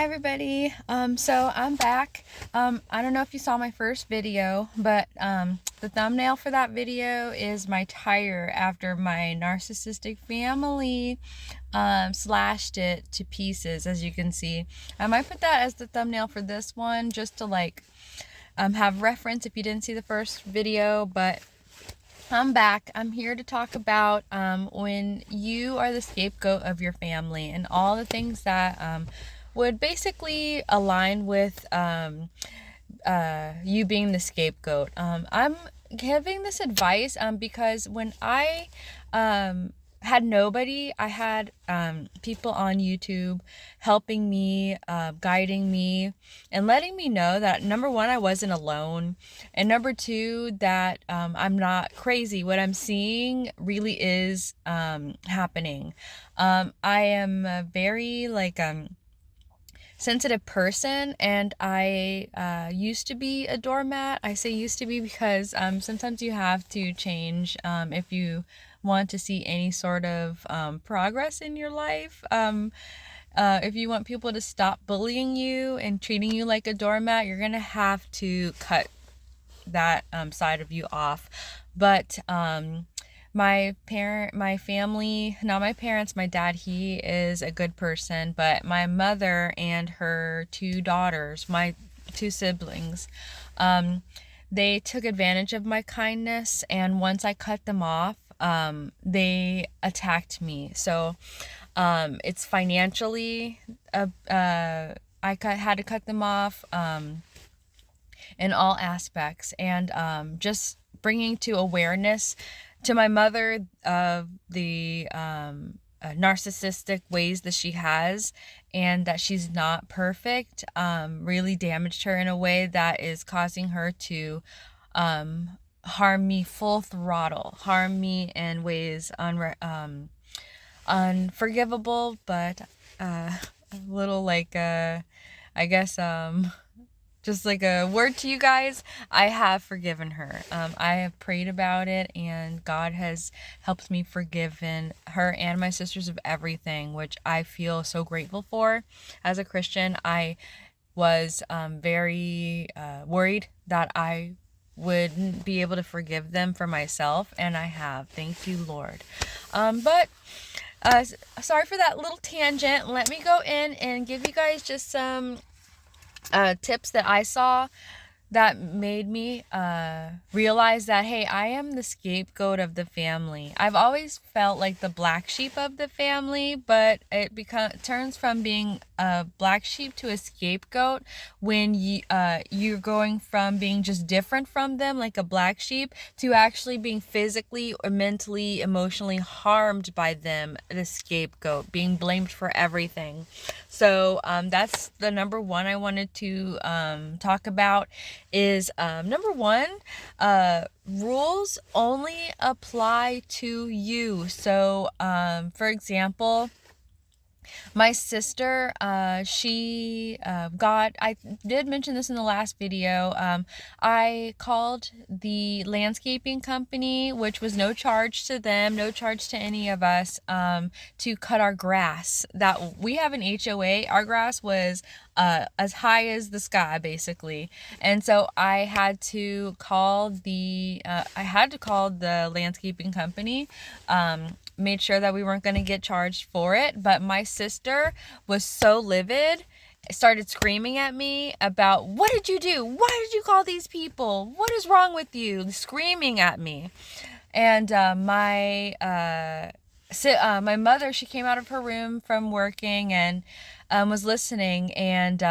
Hi everybody. So I'm back. I don't know if you saw my first video, but the thumbnail for that video is my tire after my narcissistic family slashed it to pieces, as you can see. I might put that as the thumbnail for this one just to have reference if you didn't see the first video, but I'm back. I'm here to talk about when you are the scapegoat of your family and all the things that would basically align with you being the scapegoat. I'm giving this advice because when I had nobody, I had people on YouTube helping me, guiding me, and letting me know that number one, I wasn't alone, and number two, that I'm not crazy. What I'm seeing really is happening. I am a very sensitive person, and I used to be a doormat. I say used to be because sometimes you have to change if you want to see any sort of progress in your life. If you want people to stop bullying you and treating you like a doormat, you're gonna have to cut that side of you off. But my family, not my parents, my dad, he is a good person, but my mother and her two daughters, my two siblings, they took advantage of my kindness, and once I cut them off, they attacked me. So it's financially, I had to cut them off in all aspects, and just bringing to awareness to my mother of the narcissistic ways that she has, and that she's not perfect, really damaged her in a way that is causing her to harm me full throttle, harm me in ways unforgivable, but a little I guess just like a word to you guys, I have forgiven her. I have prayed about it, and God has helped me forgiven her and my sisters of everything, which I feel so grateful for. As a Christian, I was very worried that I wouldn't be able to forgive them for myself, and I have. Thank you, Lord. But sorry for that little tangent. Let me go in and give you guys just some tips that I saw that made me realize that, hey, I am the scapegoat of the family. I've always felt like the black sheep of the family, but it turns from being a black sheep to a scapegoat when you're going from being just different from them, like a black sheep, to actually being physically or mentally, emotionally harmed by them, the scapegoat, being blamed for everything. So that's the number one I wanted to talk about is number one, rules only apply to you. So for example, my sister, I did mention this in the last video. I called the landscaping company, which was no charge to them, no charge to any of us, to cut our grass. That we have an HOA. Our grass was as high as the sky, basically. And so I had to call the landscaping company, made sure that we weren't going to get charged for it. But my sister was so livid, started screaming at me about, what did you do? Why did you call these people? What is wrong with you? Screaming at me. And my mother, she came out of her room from working and was listening, and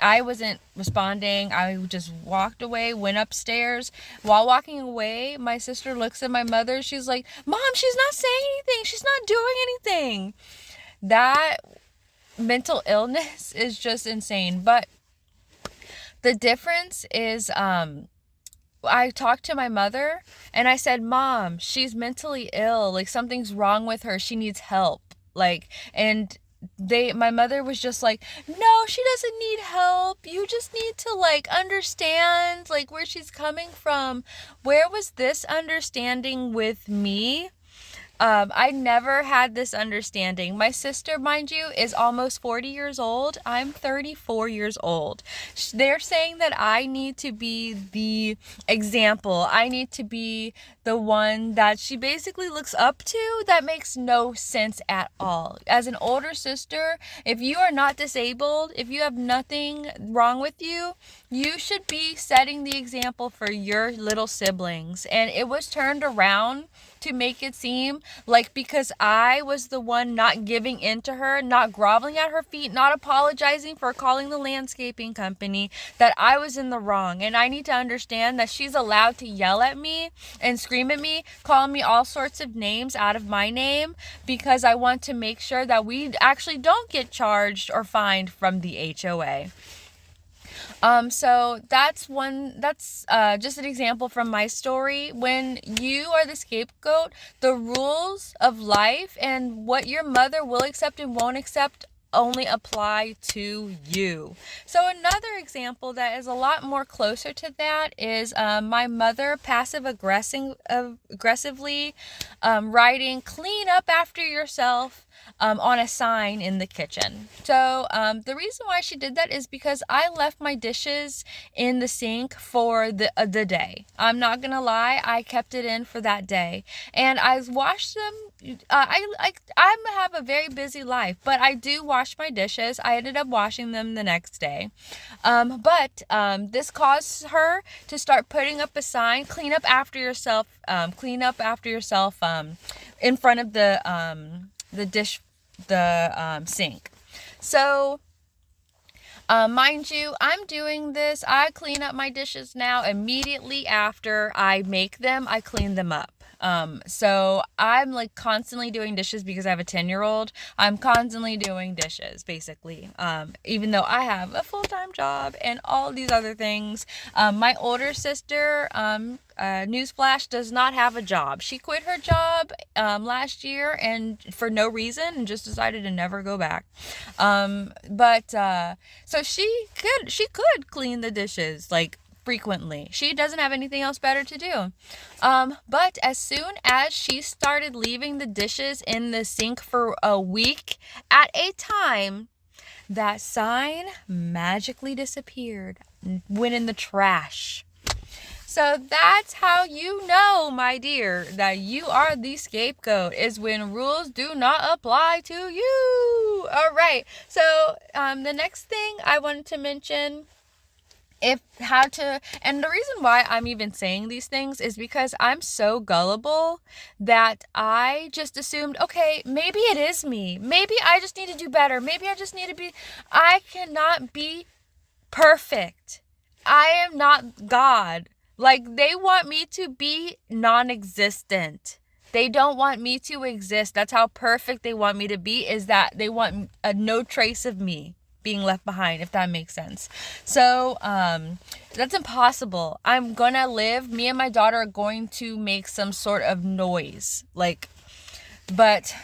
I wasn't responding. I just walked away, went upstairs. While walking away, my sister looks at my mother. She's like, Mom, she's not saying anything. She's not doing anything. That mental illness is just insane. But the difference is, I talked to my mother and I said, Mom, she's mentally ill. Like, something's wrong with her. She needs help. And my mother was just like, no, she doesn't need help. You just need to understand where she's coming from. Where was this understanding with me? I never had this understanding. My sister, mind you, is almost 40 years old. I'm 34 years old. They're saying that I need to be the example. I need to be the one that she basically looks up to. That makes no sense at all. As an older sister, if you are not disabled, if you have nothing wrong with you, you should be setting the example for your little siblings. And it was turned around to make it seem like because I was the one not giving in to her, not groveling at her feet, not apologizing for calling the landscaping company, that I was in the wrong. And I need to understand that she's allowed to yell at me and scream at me, call me all sorts of names out of my name, because I want to make sure that we actually don't get charged or fined from the HOA. So that's just an example from my story. When you are the scapegoat, the rules of life and what your mother will accept and won't accept only apply to you. So another example that is a lot more closer to that is my mother aggressively writing "clean up after yourself" on a sign in the kitchen. So the reason why she did that is because I left my dishes in the sink for the day. I'm not gonna lie, I kept it in for that day, and I washed them. I have a very busy life, but I do wash my dishes. I ended up washing them the next day. But this caused her to start putting up a sign, clean up after yourself, in front of the sink. So mind you, I'm doing this. I clean up my dishes now immediately after I make them. I clean them up. So I'm like constantly doing dishes because I have a 10-year-old. I'm constantly doing dishes, basically. Even though I have a full-time job and all these other things. My older sister, newsflash, does not have a job. She quit her job last year and for no reason, and just decided to never go back. So she could clean the dishes like frequently. She doesn't have anything else better to do. But as soon as she started leaving the dishes in the sink for a week at a time, that sign magically disappeared, went in the trash. So that's how you know, my dear, that you are the scapegoat, is when rules do not apply to you. All right. So the next thing I wanted to mention, and the reason why I'm even saying these things is because I'm so gullible that I just assumed, okay, maybe it is me. Maybe I just need to do better. Maybe I just need to I cannot be perfect. I am not God. Like, they want me to be non-existent. They don't want me to exist. That's how perfect they want me to be, is that they want no trace of me being left behind, if that makes sense. So that's impossible. I'm gonna live. Me and my daughter are going to make some sort of noise. But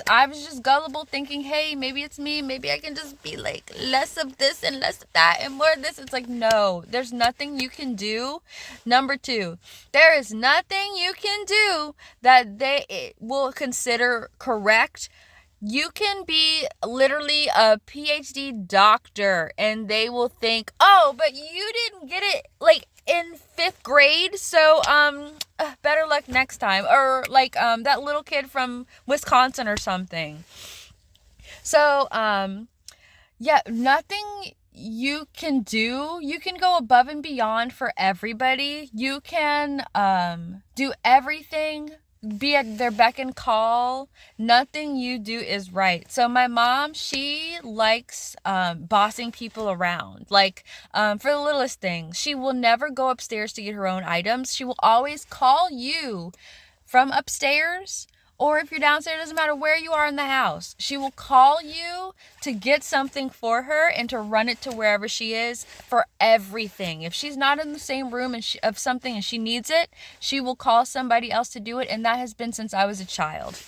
I was just gullible, thinking, hey, maybe it's me. Maybe I can just be like less of this and less of that and more of this. It's like, no, there's nothing you can do. Number two, there is nothing you can do that they will consider correct. You can be literally a PhD doctor and they will think, oh, but you didn't get it like in 5th grade, so better luck next time. Or like that little kid from Wisconsin or something. So yeah, nothing you can do. You can go above and beyond for everybody. You can do everything, be at their beck and call. Nothing you do is right. So my mom, she likes bossing people around. Like for the littlest things, she will never go upstairs to get her own items. She will always call you from upstairs, or if you're downstairs, it doesn't matter where you are in the house. She will call you to get something for her and to run it to wherever she is for everything. If she's not in the same room of something and she needs it, she will call somebody else to do it. And that has been since I was a child.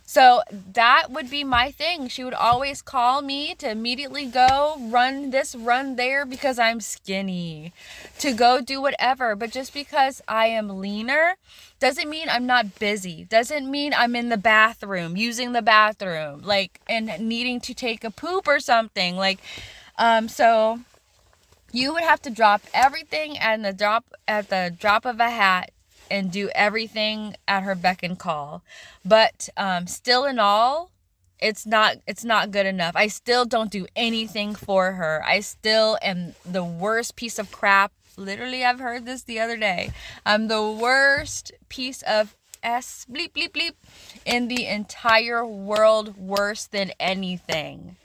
So that would be my thing. She would always call me to immediately go run this, run there because I'm skinny, to go do whatever. But just because I am leaner doesn't mean I'm not busy. Doesn't mean I'm in the bathroom, using the bathroom, like, and needing to take a poop or something. Like, so you would have to drop everything at the drop of a hat and do everything at her beck and call. But still in all, it's not good enough. I still don't do anything for her. I still am the worst piece of crap. Literally, I've heard this the other day. I'm the worst piece of S bleep bleep bleep in the entire world, worse than anything.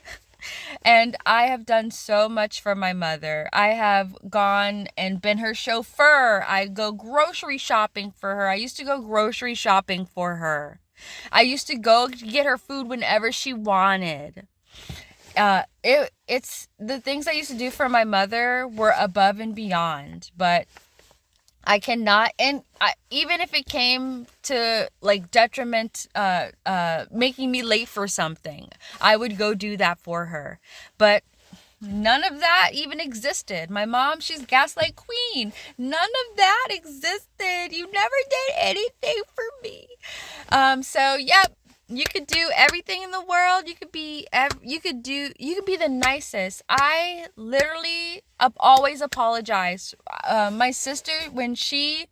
And I have done so much for my mother. I have gone and been her chauffeur. I go grocery shopping for her. I used to go grocery shopping for her. I used to go get her food whenever she wanted. It's the things I used to do for my mother were above and beyond, but I cannot, and even if it came to like detriment, making me late for something, I would go do that for her. But none of that even existed. My mom, she's gaslight queen. None of that existed. You never did anything for me. So yep. You could do everything in the world. You could be the nicest. I literally always apologize. My sister, when she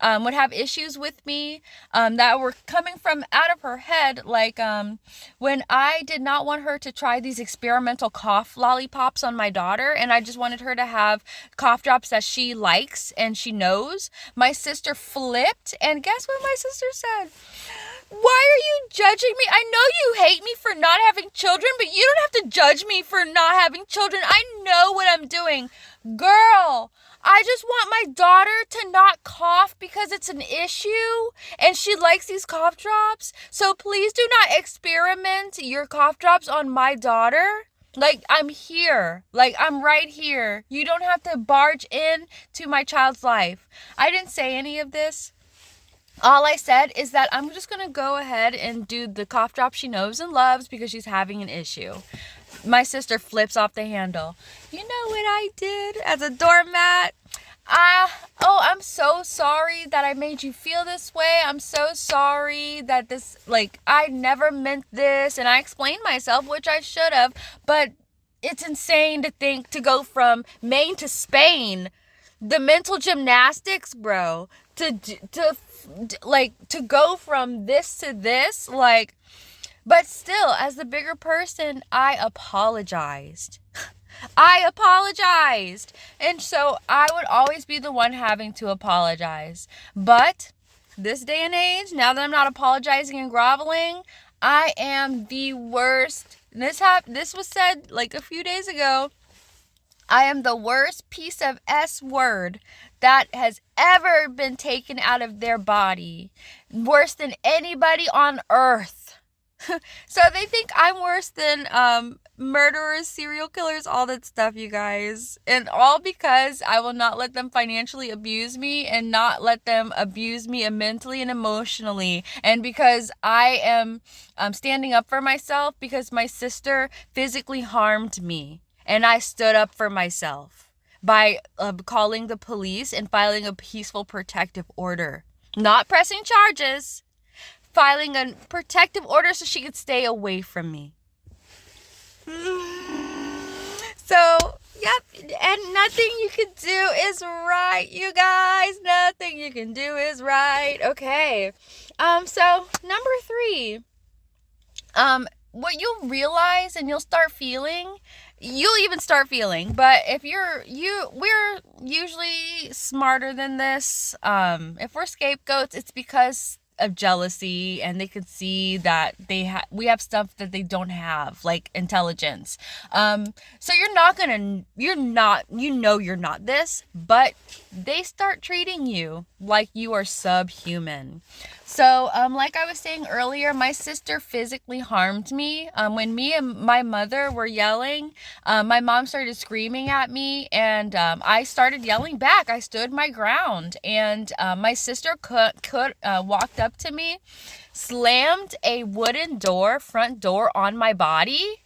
would have issues with me that were coming from out of her head, like when I did not want her to try these experimental cough lollipops on my daughter, and I just wanted her to have cough drops that she likes and she knows, my sister flipped, and guess what my sister said? Why are you judging me? I know you hate me for not having children, but you don't have to judge me for not having children. I know what I'm doing. Girl, I just want my daughter to not cough because it's an issue and she likes these cough drops. So please do not experiment your cough drops on my daughter. Like, I'm here. Like, I'm right here. You don't have to barge in to my child's life. I didn't say any of this. All I said is that I'm just going to go ahead and do the cough drop she knows and loves because she's having an issue. My sister flips off the handle. You know what I did as a doormat? I'm so sorry that I made you feel this way. I'm so sorry that this, like, I never meant this. And I explained myself, which I should have. But it's insane to think to go from Maine to Spain. The mental gymnastics, bro, to go from this to this, like, but still, as the bigger person, I apologized. And so I would always be the one having to apologize. But this day and age, now that I'm not apologizing and groveling, I am the worst. This was said like a few days ago. I am the worst piece of S word that has ever been taken out of their body. Worse than anybody on earth. So they think I'm worse than murderers, serial killers, all that stuff, you guys. And all because I will not let them financially abuse me and not let them abuse me mentally and emotionally. And because I am standing up for myself because my sister physically harmed me. And I stood up for myself by calling the police and filing a peaceful protective order. Not pressing charges. Filing a protective order so she could stay away from me. So, yep, and nothing you can do is right, you guys. Nothing you can do is right. Okay. So number 3. What you'll realize and you'll even start feeling, but if we're usually smarter than this. If we're scapegoats, it's because of jealousy, and they could see that we have stuff that they don't have, like intelligence. So you're not this, but they start treating you like you are subhuman. So, like I was saying earlier, my sister physically harmed me. When me and my mother were yelling, my mom started screaming at me, and I started yelling back. I stood my ground, and my sister walked up to me, slammed a wooden front door on my body,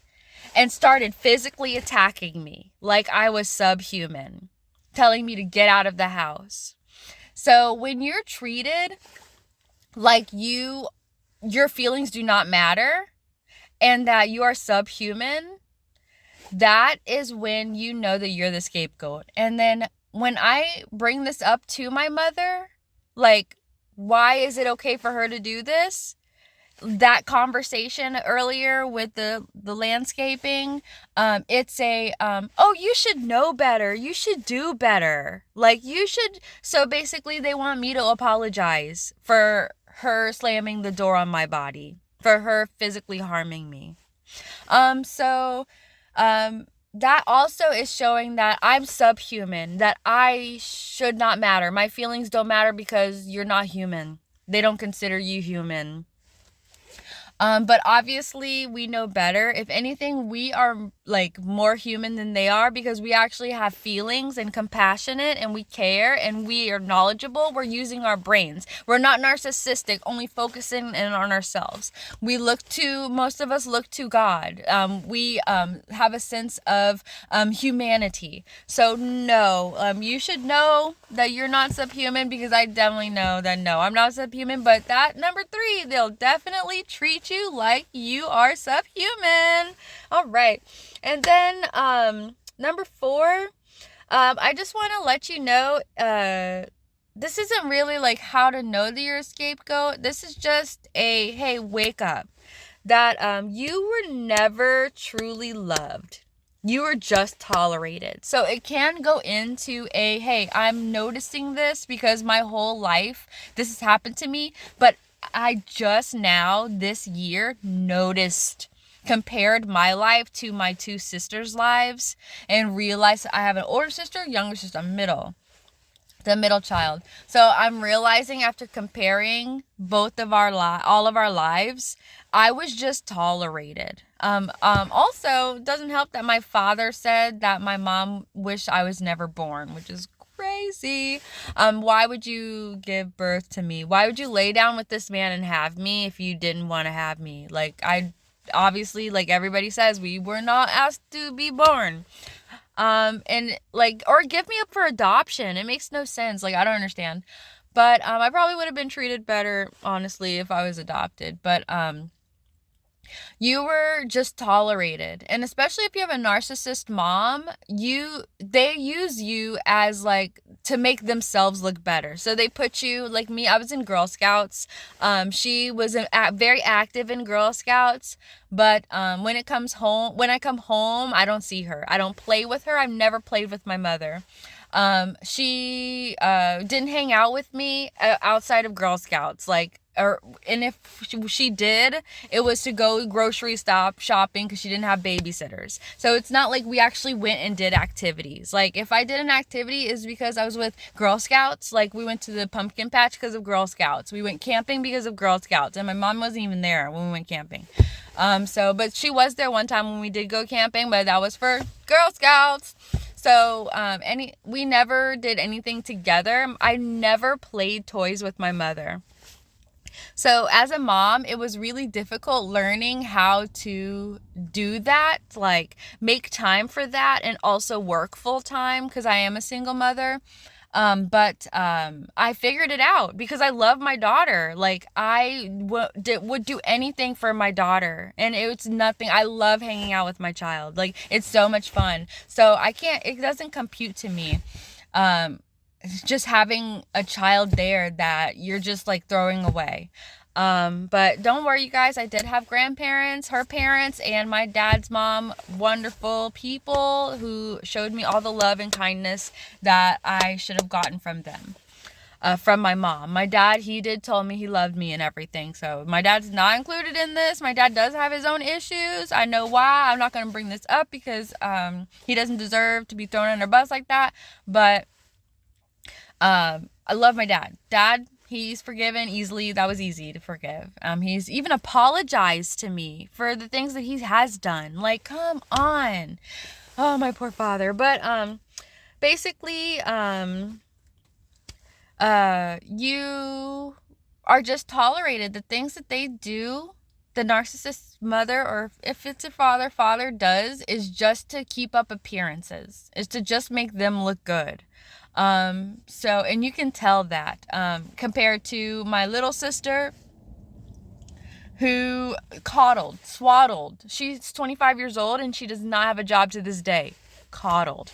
and started physically attacking me like I was subhuman, telling me to get out of the house. So when you're treated like your feelings do not matter and that you are subhuman, that is when you know that you're the scapegoat. And then when I bring this up to my mother, like, why is it okay for her to do this? That conversation earlier with the landscaping, it's a oh, you should know better, you should do better, like you should. So basically they want me to apologize for her slamming the door on my body, for her physically harming me. So that also is showing that I'm subhuman, that I should not matter, my feelings don't matter because you're not human, they don't consider you human. But obviously we know better. If anything, we are like more human than they are because we actually have feelings and compassionate and we care and we are knowledgeable. We're using our brains. We're not narcissistic, only focusing in on ourselves. Most of us look to God. We have a sense of humanity. So no, you should know that you're not subhuman because I definitely know that no, I'm not subhuman. But that number 3, they'll definitely treat you like you are subhuman. All right. And then number 4, I just want to let you know, this isn't really like how to know that you're a scapegoat. This is just a, hey, wake up. That you were never truly loved. You were just tolerated. So it can go into a, hey, I'm noticing this because my whole life this has happened to me, but I just now this year noticed, compared my life to my 2 sisters' lives, and realized I have an older sister, younger sister, the middle child. So I'm realizing after comparing both of all of our lives, I was just tolerated. Also, doesn't help that my father said that my mom wished I was never born, which is crazy. Why would you give birth to me? Why would you lay down with this man and have me if you didn't want to have me? Like, I obviously, like everybody says, we were not asked to be born. And like, or give me up for adoption. It makes no sense. Like, I don't understand. But I probably would have been treated better, honestly, if I was adopted. But you were just tolerated. And especially if you have a narcissist mom, they use you as like to make themselves look better. So they put you, like me, I was in Girl Scouts. She was very active in Girl Scouts, but when I come home, I don't see her. I don't play with her. I've never played with my mother. She didn't hang out with me outside of Girl Scouts, and if she did, it was to go grocery shopping because she didn't have babysitters. So it's not like we actually went and did activities. Like, if I did an activity, is because I was with Girl Scouts. Like, we went to the pumpkin patch because of Girl Scouts. We went camping because of Girl Scouts, and my mom wasn't even there when we went camping. But she was there one time when we did go camping, but that was for Girl Scouts. So, we never did anything together. I never played toys with my mother. So as a mom, it was really difficult learning how to do that, like make time for that and also work full time because I am a single mother. But I figured it out because I love my daughter. Like, I would do anything for my daughter, and it's nothing. I love hanging out with my child. Like, it's so much fun. So it doesn't compute to me. Just having a child there that you're just like throwing away. But don't worry, you guys, I did have grandparents, her parents, and my dad's mom, wonderful people who showed me all the love and kindness that I should have gotten from them. From my mom. My dad, he did tell me he loved me and everything. So my dad's not included in this. My dad does have his own issues. I know why. I'm not going to bring this up because he doesn't deserve to be thrown under a bus like that. But I love my dad. Dad, He's forgiven easily. That was easy to forgive. He's even apologized to me for the things that he has done. Like, come on. Oh, my poor father. But basically, you are just tolerated. The things that they do, the narcissist's mother, or if it's a father does, is just to keep up appearances. Is to just make them look good. So, and you can tell that, compared to my little sister, who coddled, swaddled. She's 25 years old and she does not have a job to this day. Coddled.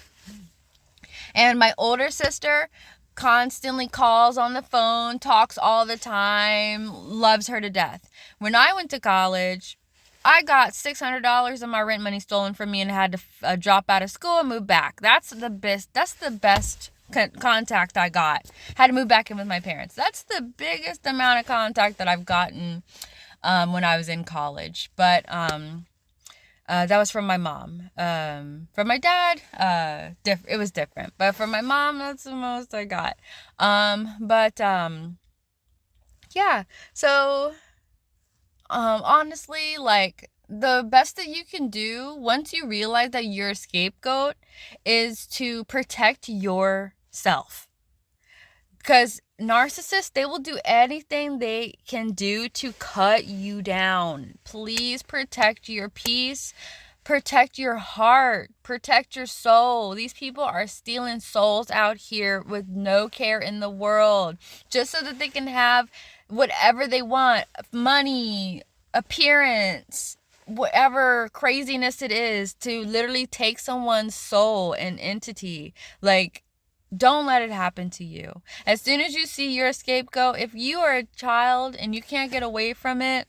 And my older sister constantly calls on the phone, talks all the time, loves her to death. When I went to college, I got $600 of my rent money stolen from me and had to drop out of school and move back. That's the best contact I got. Had to move back in with my parents. That's the biggest amount of contact that I've gotten when I was in college. But that was from my mom. From my dad, it was different. But from my mom, that's the most I got. Yeah. So, honestly, like, the best that you can do once you realize that you're a scapegoat is to protect yourself. Because narcissists, they will do anything they can do to cut you down. Please protect your peace. Protect your heart. Protect your soul. These people are stealing souls out here with no care in the world. Just so that they can have whatever they want. Money, appearance, whatever craziness it is, to literally take someone's soul and entity. Like, don't let it happen to you. As soon as you see you're a scapegoat, if you are a child and you can't get away from it,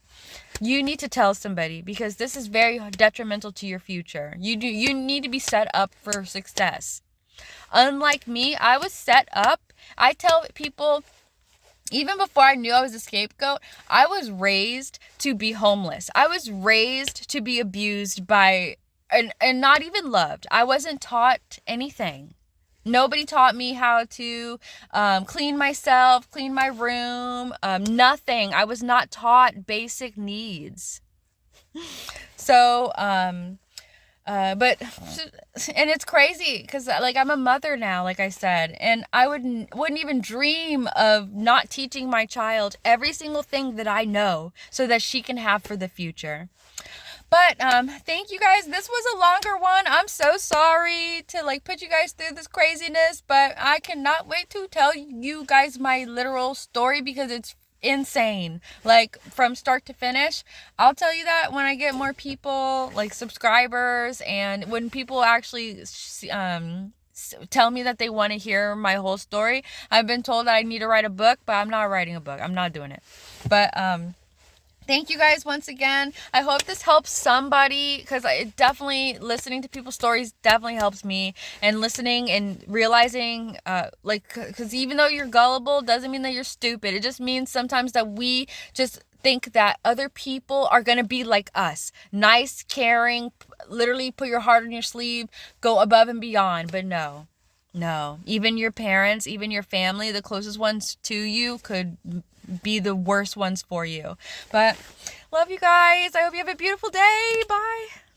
you need to tell somebody, because this is very detrimental to your future. You need to be set up for success. Unlike me, I was set up. I tell people, even before I knew I was a scapegoat, I was raised to be homeless. I was raised to be abused by and not even loved. I wasn't taught anything. Nobody taught me how to clean myself, clean my room, nothing. I was not taught basic needs. So, but, and it's crazy because, like, I'm a mother now, like I said, and I wouldn't even dream of not teaching my child every single thing that I know so that she can have for the future. But thank you guys. This was a longer one. I'm so sorry to like put you guys through this craziness, but I cannot wait to tell you guys my literal story because it's insane. Like, from start to finish. I'll tell you that when I get more people, like subscribers, and when people actually tell me that they want to hear my whole story. I've been told that I need to write a book, but I'm not writing a book. I'm not doing it. But thank you guys once again. I hope this helps somebody, because it definitely, listening to people's stories definitely helps me. And listening and realizing, because even though you're gullible, doesn't mean that you're stupid. It just means sometimes that we just think that other people are going to be like us. Nice, caring, literally put your heart on your sleeve, go above and beyond. But no. Even your parents, even your family, the closest ones to you could be the worst ones for you. But love you guys. I hope you have a beautiful day. Bye.